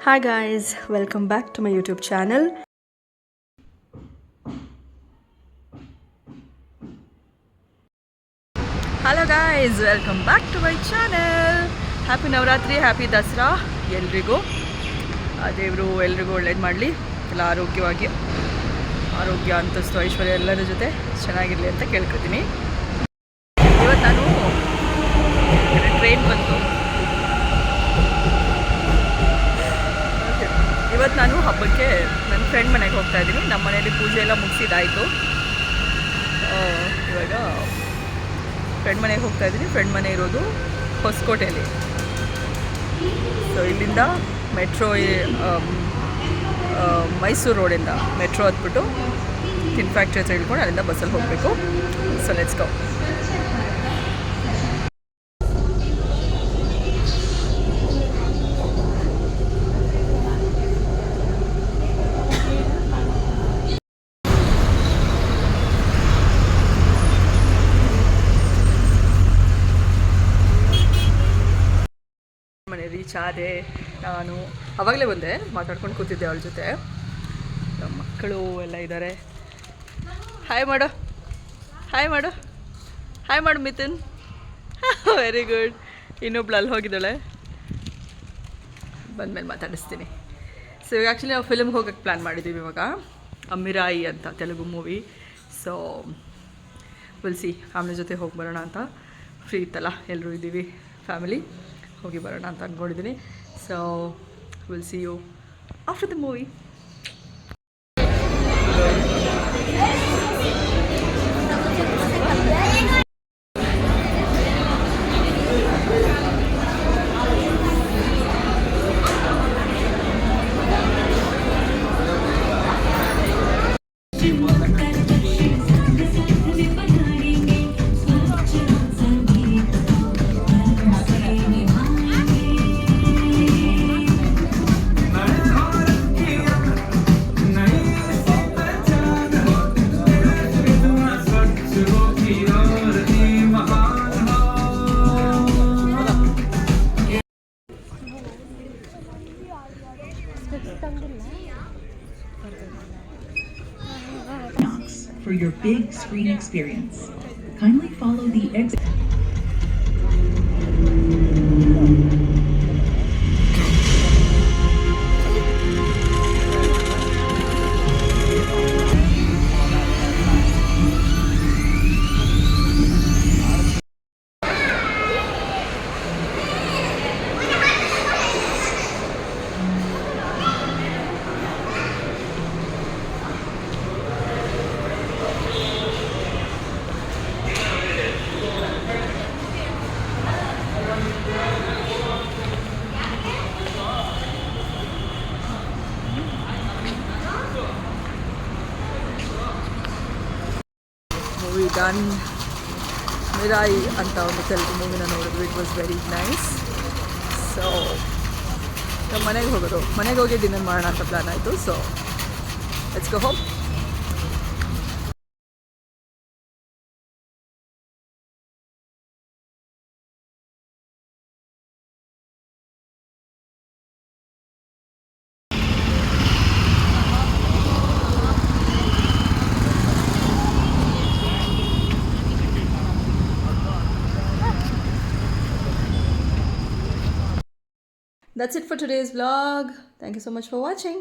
Hi guys, welcome back to my YouTube channel. Hello guys, welcome back to my channel. Happy Navratri, happy Dasra ಎಲ್ರಿಗೂ. ದೇವರು ಎಲ್ರಿಗೂ ಒಳ್ಳೇದು ಮಾಡಲಿ, ಎಲ್ಲ ಆರೋಗ್ಯ ಅಂತಸ್ತು ಐಶ್ವರ್ಯ ಎಲ್ಲರ ಜೊತೆ ಚೆನ್ನಾಗಿರಲಿ ಅಂತ ಕೇಳ್ಕೊತೀನಿ. ಇವತ್ತು ನಾನು ಟ್ರೈನ್ ಬಂತು. ಇವತ್ತು ನಾನು ಹಬ್ಬಕ್ಕೆ ನನ್ನ ಫ್ರೆಂಡ್ ಮನೆಗೆ ಹೋಗ್ತಾ ಇದ್ದೀನಿ. ನಮ್ಮ ಮನೆಯಲ್ಲಿ ಪೂಜೆ ಎಲ್ಲ ಮುಗಿಸಿದಾಯಿತು. ಇವಾಗ ಫ್ರೆಂಡ್ ಮನೆಗೆ ಹೋಗ್ತಾ ಇದ್ದೀನಿ. ಫ್ರೆಂಡ್ ಮನೆ ಇರೋದು ಹೊಸಕೋಟೆಯಲ್ಲಿ. ಸೊ ಇಲ್ಲಿಂದ ಮೆಟ್ರೋ ಮೈಸೂರು ರೋಡಿಂದ ಮೆಟ್ರೋ ಹತ್ಬಿಟ್ಟು ಟಿನ್ ಫ್ಯಾಕ್ಟ್ರಿ ಹತ್ರ ಇಳ್ಕೊಂಡು ಅಲ್ಲಿಂದ ಬಸ್ಸಲ್ಲಿ ಹೋಗಬೇಕು. ಸೊ ಲೆಟ್ಸ್ ಗೋ. ಮನೆ ರೀಚ್ ಆದೆ. ನಾನು ಅವಾಗಲೇ ಬಂದೆ, ಮಾತಾಡ್ಕೊಂಡು ಕೂತಿದ್ದೆ ಅವಳ ಜೊತೆ. ನಮ್ಮ ಮಕ್ಕಳು ಎಲ್ಲ ಇದ್ದಾರೆ. ಹಾಯ್ ಮಾಡು, ಹಾಯ್ ಮಾಡು, ಹಾಯ್ ಮಾಡು ಮಿಥುನ್. Very good. ಇನ್ನೊಬ್ಳು ಅಲ್ಲಿ ಹೋಗಿದ್ದಾಳೆ, ಬಂದಮೇಲೆ ಮಾತಾಡಿಸ್ತೀನಿ. ಸೊ ಇವಾಗ ಆ್ಯಕ್ಚುಲಿ ನಾವು ಫಿಲ್ಮ್ಗೆ ಹೋಗೋಕ್ಕೆ ಪ್ಲ್ಯಾನ್ ಮಾಡಿದ್ದೀವಿ ಇವಾಗ. ಅಮ್ಮಿರಾಯಿ ಅಂತ Telugu movie. So will C, family ಜೊತೆ ಹೋಗಿ ಬರೋಣ ಅಂತ. ಫ್ರೀ ಇತ್ತಲ್ಲ, ಎಲ್ಲರೂ ಇದ್ದೀವಿ ಫ್ಯಾಮಿಲಿ, ಹೋಗಿ ಬರೋಣ ಅಂತ ಅಂದ್ಕೊಂಡಿದ್ದೀನಿ. So will see you after the movie. For your big screen experience, kindly follow the exit. Movie done. Mirai ಅಂತ ಒಂದು ತೆಲುಗು ಮೂವಿನ ನೋಡಿದ್ವಿ. It was very nice. So ನಾವು ಮನೆಗೆ ಹೋಗಿ ಡಿನ್ನರ್ ಮಾಡೋಣ ಅಂತ ಪ್ಲ್ಯಾನ್ ಆಯಿತು. So let's go home. That's it for today's vlog. Thank you so much for watching.